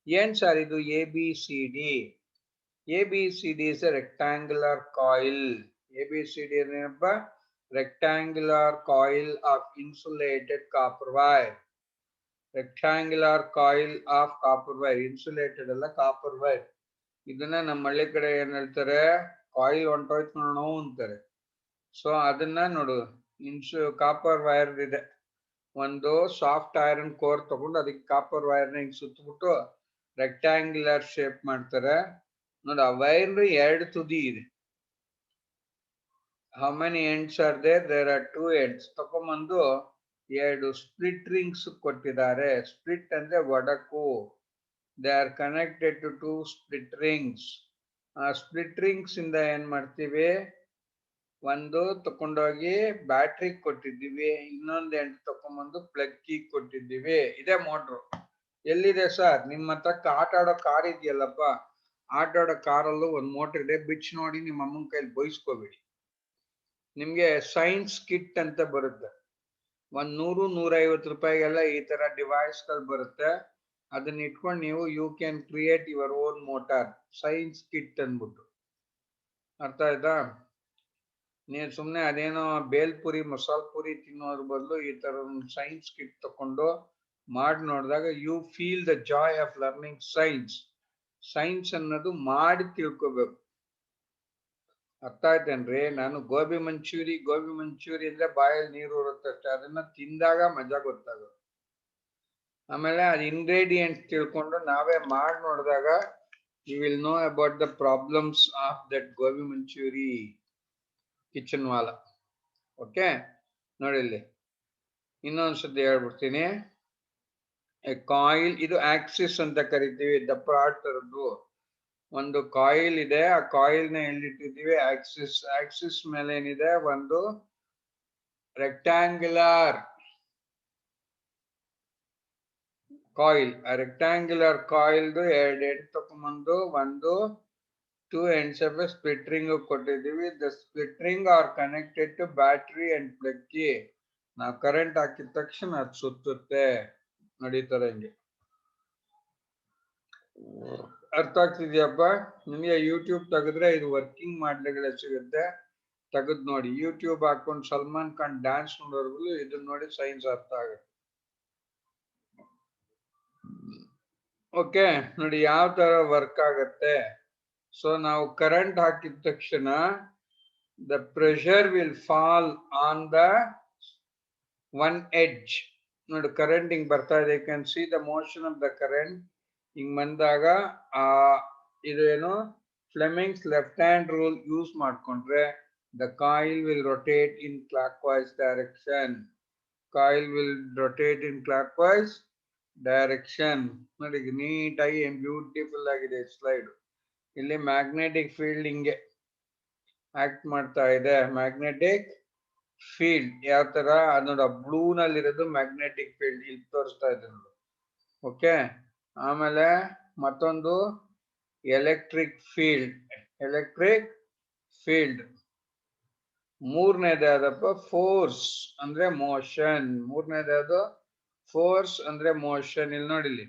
A: ಏನ್ ಸರ್ ಇದು ABCD? ABCD is a rectangular coil. ABCD ಏನಪ್ಪ? rectangular coil of insulated copper wire. Rectangular coil of copper wire. Insulated ಅಲ್ಲ copper wire. ಇದನ್ನ ನಮ್ಮ ಹಳ್ಳಿ ಕಡೆ ಏನ್ ಹೇಳ್ತಾರೆ, ಕಾಯಿಲ್ ಹೊಂಟೋಯ್ತು ನೋಡು ಅಂತಾರೆ. ಸೊ ಅದನ್ನ ನೋಡು, ಕಾಪರ್ ವೈರ್ ಇದೆ, ಒಂದು ಸಾಫ್ಟ್ ಐರನ್ ಕೋರ್ ತಗೊಂಡು ಅದಕ್ಕೆ ಕಾಪರ್ ವೈರ್ನ ಹಿಂಗ್ ಸುತ್ತಬಿಟ್ಟು ರೆಕ್ಟ್ಯಾಂಗ್ಯುಲರ್ ಶೇಪ್ ಮಾಡ್ತಾರೆ ನೋಡಿ. ಆ ವೈರ್ 2 ತುದಿ ಇದೆ. How many ends are there? There are 2 ends. ತಗೊಂಬಂದು 2 ಸ್ಪ್ಲಿಟ್ ರಿಂಗ್ಸ್ ಕೊಟ್ಟಿದ್ದಾರೆ. ಸ್ಪ್ಲಿಟ್ ಅಂದ್ರೆ ಒಡಕು. They are connected to 2 split rings. ಆ ಸ್ಪ್ಲಿಟ್ ರಿಂಗ್ಸ್ ಇಂದ ಏನ್ ಮಾಡ್ತೀವಿ, ಒಂದು ತಕೊಂಡೋಗಿ ಬ್ಯಾಟ್ರಿ ಕೊಟ್ಟಿದ್ದೀವಿ, ಇನ್ನೊಂದು ಎಂಡ್ ತಕೊಂಡ್ಬಂದು ಪ್ಲಗ್ ಕೀ ಕೊಟ್ಟಿದ್ದೀವಿ. ಇದೇ ಮೋಟ್ರು. ಎಲ್ಲಿದೆ ಸರ್? ನಿಮ್ಮ ಹತ್ರ ಆಟ ಆಡೋ ಕಾರ್ ಇದೆಯಲ್ಲಪ್ಪ, ಆಟ ಆಡೋ ಕಾರಲ್ಲೂ ಒಂದು ಮೋಟರ್ ಇದೆ, ಬಿಚ್ಚಿ ನೋಡಿ ನಿಮ್ಮ ಅಮ್ಮನ ಕೈಲಿ ಬಯಸ್ಕೋಬೇಡಿ. ನಿಮ್ಗೆ ಸೈನ್ಸ್ ಕಿಟ್ ಅಂತ ಬರುತ್ತೆ, 100-150 ರೂಪಾಯಿಗೆಲ್ಲ ಈ ತರ ಡಿವೈಸ್ ಗಳು ಬರುತ್ತೆ. ಅದನ್ನ ಇಟ್ಕೊಂಡು ನೀವು you can create your own motor. Science kit ಅಂದ್ಬಿಟ್ಟು, ಅರ್ಥ ಆಯ್ತಾ? ನೀವು ಸುಮ್ಮನೆ ಅದೇನೋ ಬೇಲ್ಪುರಿ ಮಸಾಲ್ ಪುರಿ ತಿನ್ನೋದ್ರ ಬದಲು ಈ ತರ ಒಂದು ಸೈನ್ಸ್ ಕಿಟ್ ತಕೊಂಡು ಮಾಡಿ ನೋಡಿದಾಗ you feel the joy of learning science. Science ಅನ್ನೋದು ಮಾಡಿ ತಿಳ್ಕೋಬೇಕು. ಅರ್ಥ ಆಯ್ತೇನ್ರಿ? ನಾನು ಗೋಬಿ ಮಂಚೂರಿ ಅಂದ್ರೆ ಬಾಯಲ್ಲಿ ನೀರು ಬರುತ್ತಷ್ಟೇ, ಅದನ್ನ ತಿಂದಾಗ ಮಜಾ ಗೊತ್ತಾಗುತ್ತೆ. ಆಮೇಲೆ ಅದು ಇಂಗ್ರೀಡಿಯೆಂಟ್ಸ್ ತಿಳ್ಕೊಂಡು ನಾವೇ ಮಾಡಿ ನೋಡಿದಾಗ you will know about the problems of that gobi Manchurian kitchen ವಾಲ. ಓಕೆ, ನೋಡಿ ಇಲ್ಲಿ ಇನ್ನೊಂದ್ಸತಿ ಹೇಳ್ಬಿಡ್ತೀನಿ. ಕಾಯಿಲ್, ಇದು ಆಕ್ಸಿಸ್ ಅಂತ ಕರಿತೀವಿ, ದಪ್ಪ ಆಡ್ತರದ್ದು ಒಂದು ಕಾಯಿಲ್ ಇದೆ. ಆ ಕಾಯಿಲ್ ನ ಎಲ್ಲಿಟ್ಟಿದ್ದೀವಿ? ಆಕ್ಸಿಸ್. ಆಕ್ಸಿಸ್ ಮೇಲೆ ಏನಿದೆ? ಒಂದು ರೆಕ್ಟ್ಯಾಂಗ್ಯುಲರ್ ಕಾಯಿಲ್. ಆ ರೆಕ್ಟ್ಯಾಂಗ್ಯುಲರ್ ಕಾಯಿಲ್ದು 2 ಎಂಡ್ ತಕೊಂಡ್ಬಂದು ಒಂದು 2 ಎಂಡ್ಸ್ ಆಫ್ ಸ್ಪ್ಲಿಟ್ ರಿಂಗ್ ಕೊಟ್ಟಿದ್ದೀವಿ. The split ring are connected to battery and plug key. ನಾವು ಕರೆಂಟ್ ಹಾಕಿದ ತಕ್ಷಣ ಅದು ಸುತ್ತುತ್ತೆ, ನಡೀತಾರೆ ಹಿಂಗೆ. ಅರ್ಥ ಆಗ್ತಿದ್ಯಪ್ಪ ನಿಮಗೆ? ಯೂಟ್ಯೂಬ್ ತೆಗೆದ್ರೆ ಇದು ವರ್ಕಿಂಗ್ ಮಾಡ್ಲಿಗಳ ಸಿಗುತ್ತೆ, ತೆಗೆದು ನೋಡಿ. ಯೂಟ್ಯೂಬ್ ಹಾಕೊಂಡು ಸಲ್ಮಾನ್ ಖಾನ್ ಡ್ಯಾನ್ಸ್ ನೋಡೋರ್ಗು ಇದನ್ನ ನೋಡಿ ಸೈನ್ಸ್ ಅರ್ಥ ಆಗುತ್ತೆ. ಓಕೆ, ನೋಡಿ ಯಾವ ತರ ವರ್ಕ್ ಆಗತ್ತೆ. ಸೊ ನಾವು ಕರೆಂಟ್ ಹಾಕಿದ ತಕ್ಷಣ the pressure will fall on the one edge. ನೋಡಿ ಕರೆಂಟ್ ಹಿಂಗ್ ಬರ್ತಾ ಇದೆ, you can see the motion of the current. ಹಿಂಗ್ ಬಂದಾಗ ಆ ಇದೇನು Fleming's left hand rule use ಮಾಡ್ಕೊಂಡ್ರೆ the coil will rotate in clockwise direction. Coil will rotate in clockwise direction. ನೋಡಿ ನೀಟಾಗಿ ಬ್ಯೂಟಿಫುಲ್ ಆಗಿದೆ ಸ್ಲೈಡ್. ಇಲ್ಲಿ ಮ್ಯಾಗ್ನೆಟಿಕ್ ಫೀಲ್ಡ್ ಹಿಂಗೆ ಆಕ್ಟ್ ಮಾಡ್ತಾ ಇದೆ. ಮ್ಯಾಗ್ನೆಟಿಕ್ ಫೀಲ್ಡ್ ಯಾವ ತರ ನೋಡ, ಬ್ಲೂ ನಲ್ಲಿ ಇರೋದು ಮ್ಯಾಗ್ನೆಟಿಕ್ ಫೀಲ್ಡ್, ಇಲ್ಲಿ ತೋರಿಸ್ತಾ ಇದೆ ನೋಡು. ಓಕೆ, ಆಮೇಲೆ ಮತ್ತೊಂದು ಎಲೆಕ್ಟ್ರಿಕ್ ಫೀಲ್ಡ್. ಎಲೆಕ್ಟ್ರಿಕ್ ಫೀಲ್ಡ್ ಮೂರನೇದು ಯಾವ್ದಪ್ಪ? ಫೋರ್ಸ್ ಅಂದ್ರೆ ಮೋಷನ್. ಮೂರನೇದು ಯಾವ್ದು? ಫೋರ್ಸ್ ಅಂದ್ರೆ ಮೋಷನ್. ಇಲ್ಲಿ ನೋಡಿಲಿ,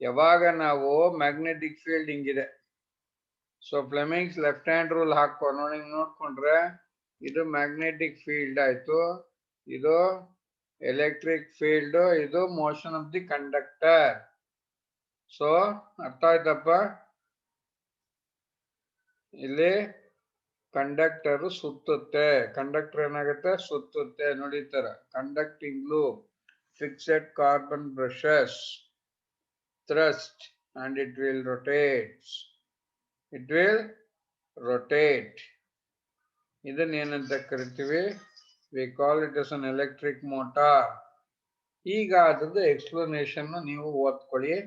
A: ಯಾವಾಗ ನಾವು ಮ್ಯಾಗ್ನೆಟಿಕ್ ಫೀಲ್ಡ್ ಹಿಂಗಿದೆ, so Fleming's left hand rule ಹಾಕೊಂಡು ನೋಡ್ಕೊಂಡ್ರೆ ಇದು ಮ್ಯಾಗ್ನೆಟಿಕ್ ಫೀಲ್ಡ್ ಆಯ್ತು, ಇದು ಎಲೆಕ್ಟ್ರಿಕ್ ಫೀಲ್ಡ್, ಇದು motion of the conductor. So ಅರ್ಥ ಆಯ್ತಪ್ಪ? ಇಲ್ಲಿ ಕಂಡಕ್ಟರ್ ಸುತ್ತುತ್ತೆ. ಕಂಡಕ್ಟರ್ ಏನಾಗುತ್ತೆ? ಸುತ್ತುತ್ತೆ. ನೋಡಿ ಈ ತರ conducting loop, fixed carbon brushes, thrust and it will rotate. It will rotate. ಇದನ್ನ ಏನಂತ ಕರಿತೀವಿ? We call it as an electric motor. ಈಗ ಅದ್ರದ್ದು ಎಕ್ಸ್ಪ್ಲನೇಷನ್ ನೀವು ಓದ್ಕೊಳ್ಳಿ.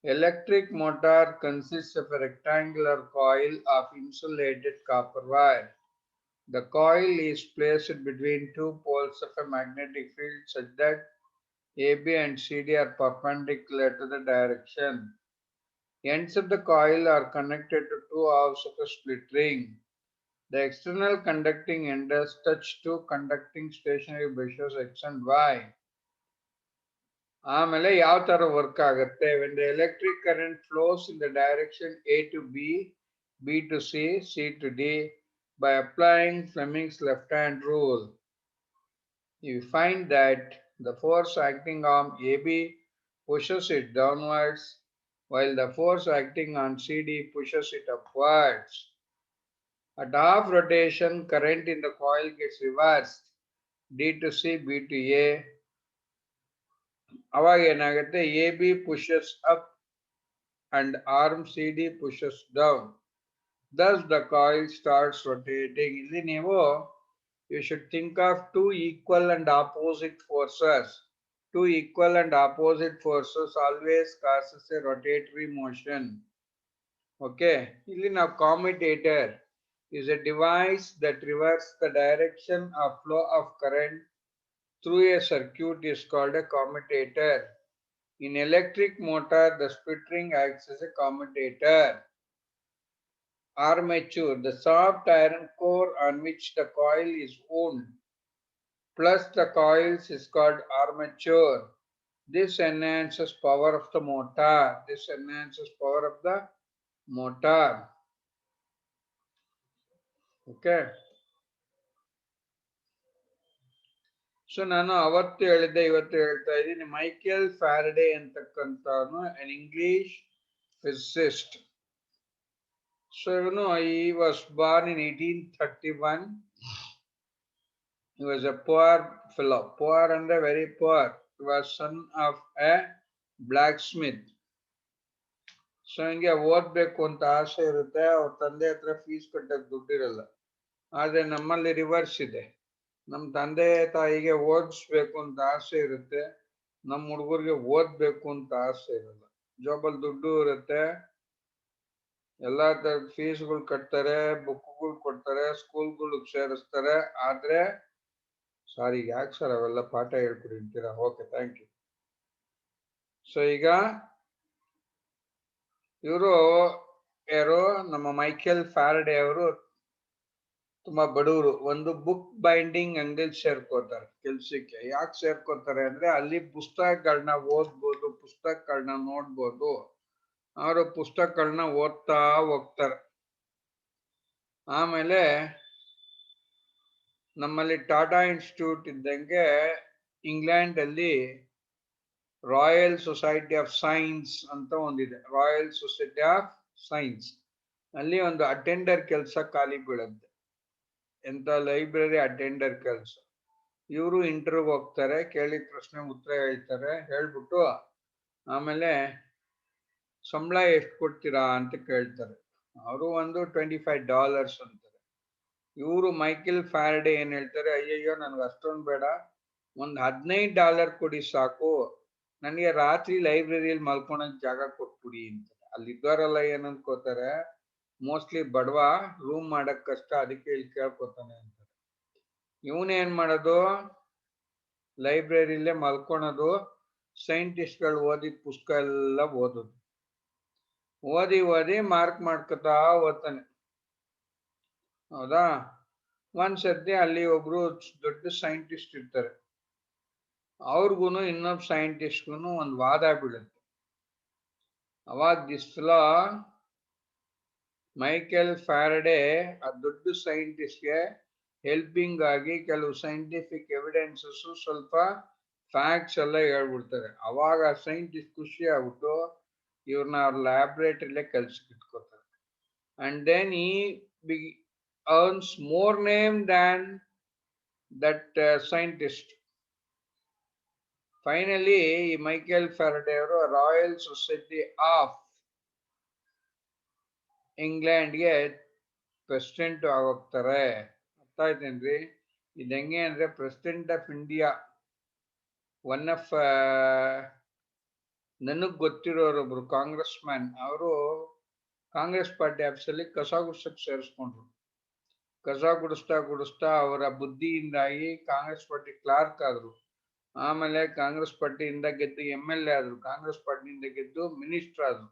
A: Electric motor consists of a rectangular coil of insulated copper wire. The coil is placed between 2 poles of a magnetic field such that AB and CD are perpendicular to the direction. Ends of the coil are connected to 2 halves of a split ring. The external conducting ends touch 2 conducting stationary brushes X and Y. ಆಮೇಲೆ ಯಾವ ತರ ವರ್ಕ್ ಆಗುತ್ತೆ? when the electric current flows in the direction A to B, B to C, C to D, by applying Fleming's left-hand rule, you find that the force acting on AB pushes it downwards, while the force acting on CD pushes it upwards. At half rotation, current in the coil gets reversed. D to C, B to A. ಅವಾಗ ಏನಾಗುತ್ತೆ AB pushes up and arm CD pushes down. Thus the coil starts rotating. ಇಲ್ಲಿ ನೀವು you should think of two equal and opposite forces. Two equal and opposite forces always causes a rotatory motion. Okay, ಇಲ್ಲಿ ನಾವು commutator is a device that reverses the direction of flow of current through a circuit is called a commutator. In electric motor, the split ring acts as a commutator. Armature, the soft iron core on which the coil is wound, plus the coils is called armature. This enhances power of the motor. This enhances power of the motor. Okay. So ನಾನು ಅವತ್ತು ಹೇಳಿದ್ದೆ ಇವತ್ತು ಹೇಳ್ತಾ ಇದ್ದೀನಿ ಮೈಕೆಲ್ ಫ್ಯಾರಡೆ ಅಂತಕ್ಕಂಥವನು an English physicist. So he was born in 1831. He was a poor fellow, poor and very poor. He was son of a blacksmith. So ಹಿಂಗೆ ಓದ್ಬೇಕು ಅಂತ ಆಸೆ ಇರುತ್ತೆ, ಅವ್ರ ತಂದೆ ಹತ್ರ ಫೀಸ್ ಕಟ್ಟಕ್ಕೆ ದುಡ್ಡಿರಲ್ಲ. ಆದ್ರೆ ನಮ್ಮಲ್ಲಿ ರಿವರ್ಸ್ ಇದೆ, ನಮ್ಮ ತಂದೆ ತಾಯಿಗೆ ಓದಿಸ್ಬೇಕು ಅಂತ ಆಸೆ ಇರುತ್ತೆ, ನಮ್ಮ ಹುಡುಗರಿಗೆ ಓದ್ಬೇಕು ಅಂತ ಆಸೆ ಇರಲ್ಲ. ಜಾಬಲ್ಲಿ ದುಡ್ಡು ಇರುತ್ತೆ, ಎಲ್ಲಾ ತರದ ಫೀಸ್ಗಳು ಕಟ್ತಾರೆ, ಬುಕ್ಗಳು ಕೊಡ್ತಾರೆ, ಸ್ಕೂಲ್ಗಳಿಗೆ ಸೇರಿಸ್ತಾರೆ. ಆದ್ರೆ ಸಾರಿ ಯಾಕೆ ಸರ್ ಅವೆಲ್ಲ ಪಾಠ ಹೇಳ್ಕೊಡಿ ಅಂತೀರಾ? Okay, thank you. ಸೊ ಈಗ ಇವರು ಯಾರು, ನಮ್ಮ ಮೈಕೆಲ್ ಫ್ಯಾರಡೆ ಅವರು ತುಂಬಾ ಬಡವರು. ಒಂದು ಬುಕ್ ಬೈಂಡಿಂಗ್ ಅಂಗಡಿಲಿ ಸೇರ್ಕೋತಾರೆ ಕೆಲ್ಸಕ್ಕೆ. ಯಾಕೆ ಸೇರ್ಕೋತಾರೆ ಅಂದ್ರೆ ಅಲ್ಲಿ ಪುಸ್ತಕಗಳನ್ನ ಓದ್ಬೋದು, ಪುಸ್ತಕಗಳನ್ನ ನೋಡ್ಬೋದು. ಅವರು ಪುಸ್ತಕಗಳನ್ನ ಓದ್ತಾ ಹೋಗ್ತಾರೆ. ಆಮೇಲೆ ನಮ್ಮಲ್ಲಿ ಟಾಟಾ ಇನ್ಸ್ಟಿಟ್ಯೂಟ್ ಇದ್ದಂಗೆ ಇಂಗ್ಲೆಂಡ್ ಅಲ್ಲಿ ರಾಯಲ್ ಸೊಸೈಟಿ ಆಫ್ ಸೈನ್ಸ್ ಅಂತ ಒಂದಿದೆ. ರಾಯಲ್ ಸೊಸೈಟಿ ಆಫ್ ಸೈನ್ಸ್ ಅಲ್ಲಿ ಒಂದು ಅಟೆಂಡರ್ ಕೆಲಸ ಖಾಲಿ ಬೀಳುತ್ತೆ. ಎಂತ ಲೈಬ್ರರಿ ಅಟೆಂಡರ್ ಕೆಲಸ. ಇವರು ಇಂಟರ್ವ್ಯೂ ಹೋಗ್ತಾರೆ, ಕೇಳಿದ ಪ್ರಶ್ನೆ ಉತ್ತರ ಹೇಳ್ತಾರೆ, ಹೇಳ್ಬಿಟ್ಟು ಆಮೇಲೆ ಸಂಬಳ ಎಷ್ಟು ಕೊಡ್ತೀರಾ ಅಂತ ಕೇಳ್ತಾರೆ. ಅವರು ಒಂದು $25 ಅಂತಾರೆ. ಇವರು ಮೈಕೆಲ್ ಫ್ಯಾರಡೆ ಏನ್ ಹೇಳ್ತಾರೆ, ಅಯ್ಯಯ್ಯೋ ನನ್ಗೆ ಅಷ್ಟೊಂದು ಬೇಡ, ಒಂದು $15 ಕೊಡಿ ಸಾಕು, ನನಗೆ ರಾತ್ರಿ ಲೈಬ್ರರಿಯಲ್ಲಿ ಮಲ್ಕೊಳಕ್ ಜಾಗ ಕೊಟ್ಬಿಡಿ ಅಂತಾರೆ. ಅಲ್ಲಿದ್ದವರೆಲ್ಲ ಏನ್ ಅನ್ಕೋತಾರೆ, ಮೋಸ್ಟ್ಲಿ ಬಡವ, ರೂಮ್ ಮಾಡಕ್ ಕಷ್ಟ, ಅದಕ್ಕೆ ಇಲ್ಲಿ ಕೇಳ್ಕೊತಾನೆ ಅಂತಾರೆ. ಇವನೇನ್ ಮಾಡೋದು, ಲೈಬ್ರರಿಲೇ ಮಲ್ಕೊಳೋದು, ಸೈಂಟಿಸ್ಟ್ಗಳು ಓದಿದ ಪುಸ್ತಕ ಎಲ್ಲ ಓದೋದು. ಓದಿ ಓದಿ ಮಾರ್ಕ್ ಮಾಡ್ಕೊತಾ ಓದ್ತಾನೆ. ಹೌದಾ? ಒಂದ್ಸರ್ತಿ ಅಲ್ಲಿ ಒಬ್ರು ದೊಡ್ಡ ಸೈಂಟಿಸ್ಟ್ ಇರ್ತಾರೆ. ಅವ್ರಿಗೂನು ಇನ್ನೊಬ್ಬ ಸೈಂಟಿಸ್ಟ್ಗೂ ಒಂದು ವಾದ ಬೀಳುತ್ತೆ. ಅವಾಗ ದಿಸ್ ಫೆಲೋ ಮೈಕೆಲ್ ಫ್ಯಾರಡೆ ಆ ದೊಡ್ಡ ಸೈಂಟಿಸ್ಟ್ಗೆ ಹೆಲ್ಪಿಂಗ್ ಆಗಿ ಕೆಲವು ಸೈಂಟಿಫಿಕ್ ಎವಿಡೆನ್ಸಸ್, ಸ್ವಲ್ಪ ಫ್ಯಾಕ್ಟ್ಸ್ ಎಲ್ಲ ಹೇಳ್ಬಿಡ್ತಾರೆ. ಅವಾಗ ಸೈಂಟಿಸ್ಟ್ ಖುಷಿ ಆಗ್ಬಿಟ್ಟು ಇವ್ರನ್ನ ಅವ್ರ ಲ್ಯಾಬ್ರೇಟರಿಲೇ ಕೆಲ್ಸಕ್ಕೆ ಇಟ್ಕೋತಾರೆ. ಅಂಡ್ ದೆನ್ ಈ earns more name than that scientist. Finally, Michael Faraday ಅವರು ರಾಯಲ್ ಸೊಸೈಟಿ ಆಫ್ ಇಂಗ್ಲೆಂಡ್ಗೆ ಪ್ರೆಸಿಡೆಂಟ್ ಆಗೋಗ್ತಾರೆ. ಅರ್ಥ ಆಯ್ತೇನ್ರಿ? ಇದು ಹೆಂಗೆ ಅಂದ್ರೆ, president of India one of ನನಗ್ ಗೊತ್ತಿರೋರೊಬ್ರು ಕಾಂಗ್ರೆಸ್ ಮ್ಯಾನ್, ಅವರು ಕಾಂಗ್ರೆಸ್ ಪಾರ್ಟಿ ಆಫೀಸಲ್ಲಿ ಕಸ ಗುಡ್ಸಕ್ ಸೇರಿಸ್ಕೊಂಡ್ರು. ಕಸ ಗುಡಿಸ್ತಾ ಅವರ ಬುದ್ಧಿಯಿಂದಾಗಿ ಕಾಂಗ್ರೆಸ್ ಪಾರ್ಟಿ ಕ್ಲಾರ್ಕ್ ಆದ್ರು. ಆಮೇಲೆ ಕಾಂಗ್ರೆಸ್ ಪಾರ್ಟಿಯಿಂದ ಗೆದ್ದು MLA ಆದ್ರು, ಕಾಂಗ್ರೆಸ್ ಪಾರ್ಟಿಯಿಂದ ಗೆದ್ದು ಮಿನಿಸ್ಟರ್ ಆದ್ರು.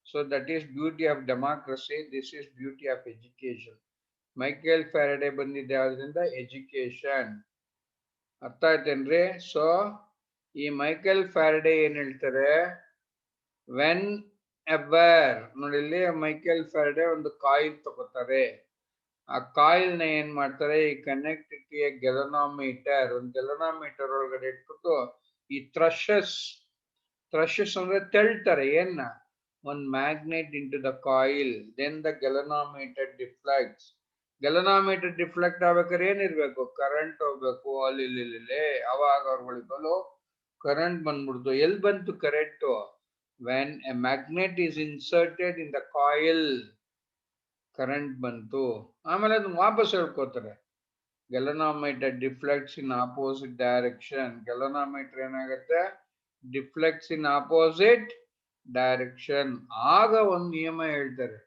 A: So that is beauty of democracy, this is beauty of education. Michael Faraday ಬಂದಿದ್ದೆ ಯಾವ್ದ್ರಿಂದ? ಎಜುಕೇಶನ್. ಅರ್ಥ ಆಯ್ತೇನ್ರಿ? ಸೊ ಈ ಮೈಕೆಲ್ ಫ್ಯಾರಡೆ ಏನ್ ಹೇಳ್ತಾರೆ, ವೆನ್ ಎವರ್ ನೋಡಿ, ಇಲ್ಲಿ ಮೈಕೆಲ್ ಫ್ಯಾರಡೆ ಒಂದು ಕಾಯಿಲ್ ತಗೋತಾರೆ. ಆ ಕಾಯಿಲ್ ನ ಏನ್ ಮಾಡ್ತಾರೆ, ಈ ಕನೆಕ್ಟ್ ಟು ಎ ಗೆಲನೋಮೀಟರ್, ಒಂದು ಗೆಲನೋಮೀಟರ್ ಒಳಗಡೆ ಇಟ್ಬಿಟ್ಟು ಈ ಥ್ರಶಸ್ ಅಂದ್ರೆ ತೆಳ್ತಾರೆ ಏನ್ನ, one magnet into the coil, then the galvanometer deflects. galvanometer deflect ಆಗ್ಬೇಕಾದ್ರೆ ಏನಿರ್ಬೇಕು, ಕರೆಂಟ್ ಹೋಗ್ಬೇಕು ಅಲ್ಲಿ ಅವಾಗ ಅವ್ರ ಬಳಿಗಳು ಕರೆಂಟ್ ಬಂದ್ಬಿಡ್ತು. ಎಲ್ಲಿ ಬಂತು current, when a magnet is inserted in the coil, current ಬಂತು. ಆಮೇಲೆ ಅದನ್ನ ವಾಪಸ್ ಹೇಳ್ಕೋತಾರೆ, galvanometer deflects in opposite direction. galvanometer ಏನಾಗುತ್ತೆ, deflects in opposite direction. ಆಗ ಒಂದು ನಿಯಮ ಹೇಳ್ತಾರೆ,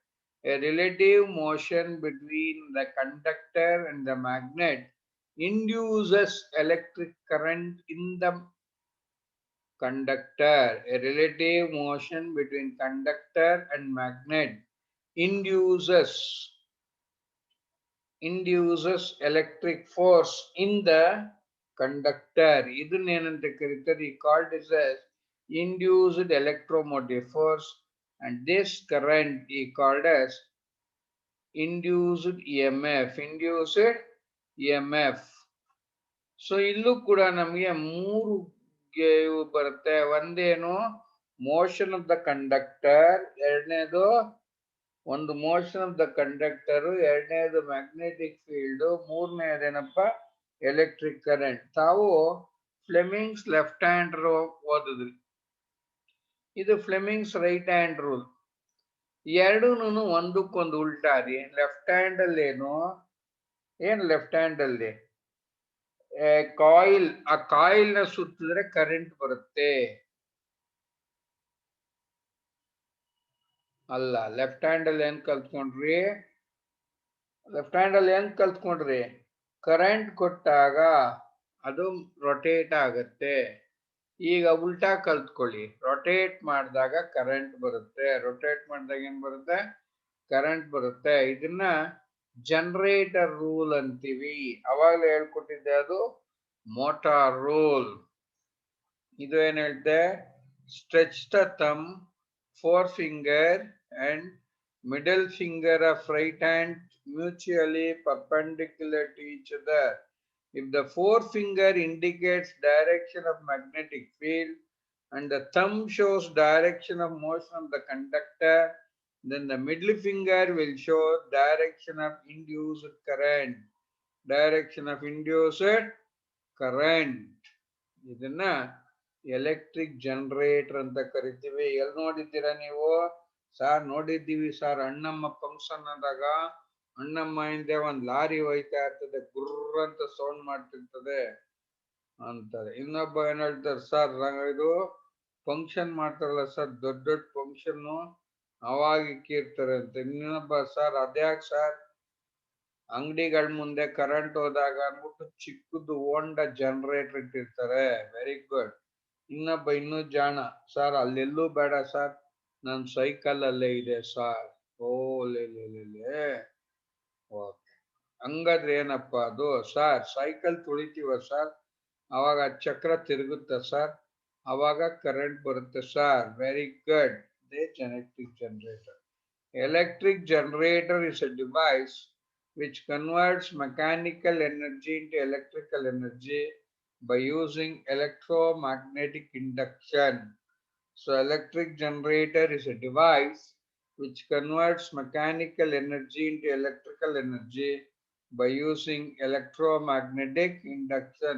A: a relative motion between the conductor and the magnet induces electric current in the conductor. A relative motion between conductor and magnet induces electric force in the conductor. ಇದನ್ನೇನಂತ ಕರೀತಾರೆ, called as induced electromotive force, and this current is called as induced EMF. So ಇಲ್ಲೂ ಕೂಡ ನಮಗೆ ಮೂರು ಬರುತ್ತೆ. ಒಂದೇನು ಮೋಷನ್ ಆಫ್ ದ ಕಂಡಕ್ಟರ್, ಎರಡನೇದು ಒಂದು ಮೋಷನ್ ಆಫ್ ದ ಕಂಡಕ್ಟರ್, ಎರಡನೇದು ಮ್ಯಾಗ್ನೆಟಿಕ್ ಫೀಲ್ಡ್, ಮೂರನೇದೇನಪ್ಪ ಎಲೆಕ್ಟ್ರಿಕ್ ಕರೆಂಟ್. ತಾವು ಫ್ಲೆಮಿಂಗ್ಸ್ ಲೆಫ್ಟ್ ಹ್ಯಾಂಡ್ ಓದಿದ್ರಿ, ಇದು ಫ್ಲೆಮಿಂಗ್ಸ್ ರೈಟ್ ಹ್ಯಾಂಡ್ ರೂಲ್. ಎರಡೂ ಒಂದಕ್ಕೊಂದು ಉಲ್ಟಾ ರೀ. ಲೆಫ್ಟ್ ಹ್ಯಾಂಡ್ ಅಲ್ಲಿ ಏನು ಲೆಫ್ಟ್ ಹ್ಯಾಂಡ್ ಅಲ್ಲಿ ಕಾಯಿಲ್, ಆ ಕಾಯಿಲ್ ನ ಸುತ್ತಿದ್ರೆ ಕರೆಂಟ್ ಬರುತ್ತೆ ಅಲ್ಲ. ಲೆಫ್ಟ್ ಹ್ಯಾಂಡ್ ಅಲ್ಲಿ ಏನ್ ಕಲ್ತ್ಕೊಂಡ್ರಿ, ಕರೆಂಟ್ ಕೊಟ್ಟಾಗ ಅದು ರೊಟೇಟ್ ಆಗತ್ತೆ. ಈಗ ಉಲ್ಟಾ ಕಲ್ತ್ಕೊಳ್ಳಿ, ರೊಟೇಟ್ ಮಾಡಿದಾಗ ಕರೆಂಟ್ ಬರುತ್ತೆ, ರೊಟೇಟ್ ಮಾಡಿದಾಗ ಏನ್ ಬರುತ್ತೆ, ಕರೆಂಟ್ ಬರುತ್ತೆ. ಇದನ್ನ ಜನರೇಟರ್ ರೂಲ್ ಅಂತೀವಿ. ಅವಾಗಲೇ ಹೇಳ್ಕೊಟ್ಟಿದ್ದೆ, ಅದು ಮೋಟಾರ್ ರೂಲ್. ಇದು ಏನ್ ಹೇಳ್ತೆ, stretch the thumb, forefinger and middle finger of right hand mutually perpendicular to each other. If the forefinger indicates direction of magnetic field and the thumb shows direction of motion of the conductor, then the middle finger will show direction of induced current. ಇದನ್ನ ಎಲೆಕ್ಟ್ರಿಕ್ ಜನರೇಟರ್ ಅಂತ ಕರಿತೀವಿ. ಎಲ್ಲಿ ನೋಡಿದ್ದೀರಾ ನೀವು? ಸಾರ್ ನೋಡಿದ್ದೀವಿ ಸಾರ್, ಅಣ್ಣಮ್ಮ ಫಂಕ್ಷನ್ ಆದಾಗ ಅಣ್ಣಮ್ಮ ಹಿಂದೆ ಒಂದ್ ಲಾರಿ ಹೋಯ್ತಾ ಇರ್ತದೆ, ಗುರ್ರ ಅಂತ ಸೌಂಡ್ ಮಾಡ್ತಿರ್ತದೆ ಅಂತಾರೆ. ಇನ್ನೊಬ್ಬ ಏನ್ ಹೇಳ್ತಾರೆ, ಸರ್ ಇದು ಫಂಕ್ಷನ್ ಮಾಡ್ತಾರಲ್ಲ ಸರ್, ದೊಡ್ಡ ದೊಡ್ಡ ಫಂಕ್ಷನ್ ಅವಾಗ ಇಕ್ಕಿರ್ತಾರೆ ಅಂತ. ಇನ್ನೊಬ್ಬ, ಸರ್ ಅದ್ಯಾಕ್ ಸರ್ ಅಂಗಡಿಗಳ ಮುಂದೆ ಕರೆಂಟ್ ಹೋದಾಗ ಅಂದ್ಬಿಟ್ಟು ಚಿಕ್ಕದು ಹೋಂಡ ಜನರೇಟರ್ ಇಟ್ಟಿರ್ತಾರೆ. Very good. ಇನ್ನೊಬ್ಬ ಇನ್ನೂ ಜಾಣ, ಸರ್ ಅಲ್ಲೆಲ್ಲೂ ಬೇಡ ಸರ್, ನನ್ ಸೈಕಲ್ ಅಲ್ಲೇ ಇದೆ ಸರ್. ಓಕೆ, ಹಂಗಾದ್ರೆ ಏನಪ್ಪಾ ಅದು? ಸರ್ ಸೈಕಲ್ ತುಳಿತೀವ ಸರ್, ಅವಾಗ ಚಕ್ರ ತಿರುಗುತ್ತೆ ಸರ್, ಅವಾಗ ಕರೆಂಟ್ ಬರುತ್ತೆ sir. Very good. Electric generator. Electric generator is a device which converts mechanical energy into electrical energy by using electromagnetic induction. So electric generator is a device which converts mechanical energy into electrical energy by using electromagnetic induction.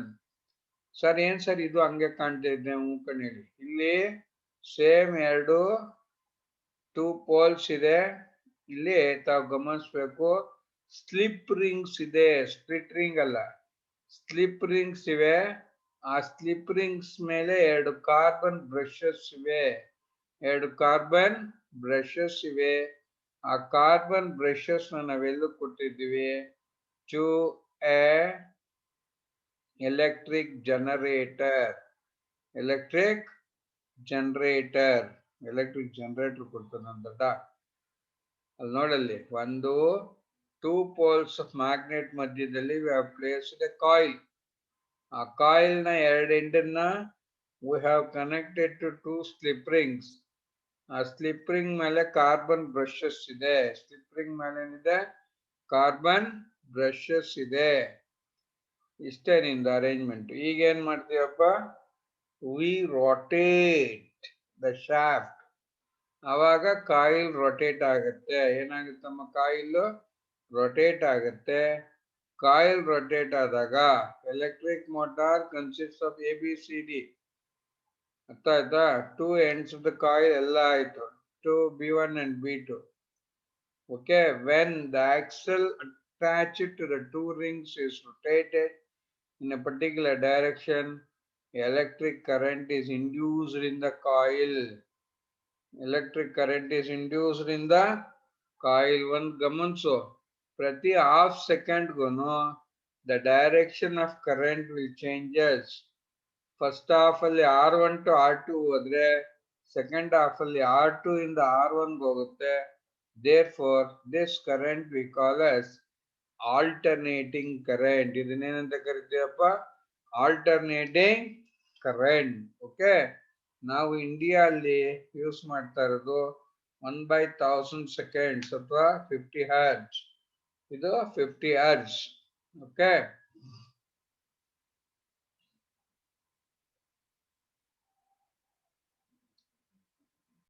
A: Sir ಏನ್ ಸರ್ ಇದು ಹಂಗೆ ಕಾಣ್ತಾ ಇದ್ದೆ ಹೇಳಿ. ಇಲ್ಲಿ ಸೇಮ್ ಎರಡು 2 ಪೋಲ್ಸ್ ಇದೆ. ಇಲ್ಲಿ ತಾವು ಗಮನಿಸ್ಬೇಕು, ಸ್ಲಿಪ್ ರಿಂಗ್ಸ್ ಇದೆ, ಸ್ಪ್ಲಿಟ್ ರಿಂಗ್ ಅಲ್ಲ, ಸ್ಲಿಪ್ ರಿಂಗ್ಸ್ ಇವೆ. ಆ ಸ್ಲಿಪ್ ರಿಂಗ್ಸ್ ಮೇಲೆ ಎರಡು ಕಾರ್ಬನ್ ಬ್ರಷಸ್ ಇವೆ. ಆ ಕಾರ್ಬನ್ ಬ್ರಷಸ್ ನಾವೆಲ್ಲೂ ಕೊಟ್ಟಿದ್ದೀವಿ ಟು ಎ ಎಲೆಕ್ಟ್ರಿಕ್ ಜನರೇಟರ್ ಕೊಡ್ತಾನೆ ಅಂತ. ಅಲ್ಲಿ ನೋಡಲ್ಲಿ, ಒಂದು 2 poles of magnet ಮಧ್ಯದಲ್ಲಿ we have placed a coil. ಆ ಕಾಯಿಲ್ ನ ಎರಡು ಎಂಡನ್ನ we have connected to 2 slip rings. ಆ ಸ್ಲಿಪ್ ರಿಂಗ್ ಮೇಲೆ ಕಾರ್ಬನ್ ಬ್ರಷಸ್ ಇದೆ. ಸ್ಲಿಪ್ ರಿಂಗ್ ಮೇಲೆ ಏನಿದೆ? ಕಾರ್ಬನ್ ಬ್ರಷಸ್ ಇದೆ. ಇಷ್ಟೇ ನಿಂದ ಅರೇಂಜ್ಮೆಂಟ್. ಈಗ ಏನ್ ಮಾಡ್ತೀವಪ್ಪ, ವಿ ರೊಟೇಟ್ ದ ಶಾಫ್ಟ್. ಅವಾಗ ಕಾಯಿಲ್ ರೊಟೇಟ್ ಆಗುತ್ತೆ. ಏನಾಗುತ್ತಮ್ಮ, ಕಾಯಿಲ್ ರೊಟೇಟ್ ಆಗುತ್ತೆ. ಕಾಯಿಲ್ ರೊಟೇಟ್ ಆದಾಗ electric motor consist of ABCD. ಅರ್ಥ ಆಯ್ತಾ? 2 ends of the coil ಎಲ್ಲ ಆಯ್ತು. 2 B1 and B2. Okay, when the axle attached to the 2 rings is rotated in a particular direction, electric current is induced in the coil. Electric current is induced in the coil. One gamanso, prati half second gono, the direction of current will changes. First half ಅಲ್ಲಿ R1 to R2 ಹೋದ್ರೆ second half ಅಲ್ಲಿ R2 ಇಂದ R1 ಹೋಗುತ್ತೆ. Therefore, this current we call as alternating current. ಇದನ್ನೇನಂತ ಕರಿತೀವಪ್ಪ, alternating current. Okay, ನಾವು ಇಂಡಿಯಾ ಅಲ್ಲಿ ಯೂಸ್ ಮಾಡ್ತಾ ಇರೋದು 1/1000 seconds ಅಥವಾ 50 hertz. ಇದು 50 hertz. ಓಕೆ,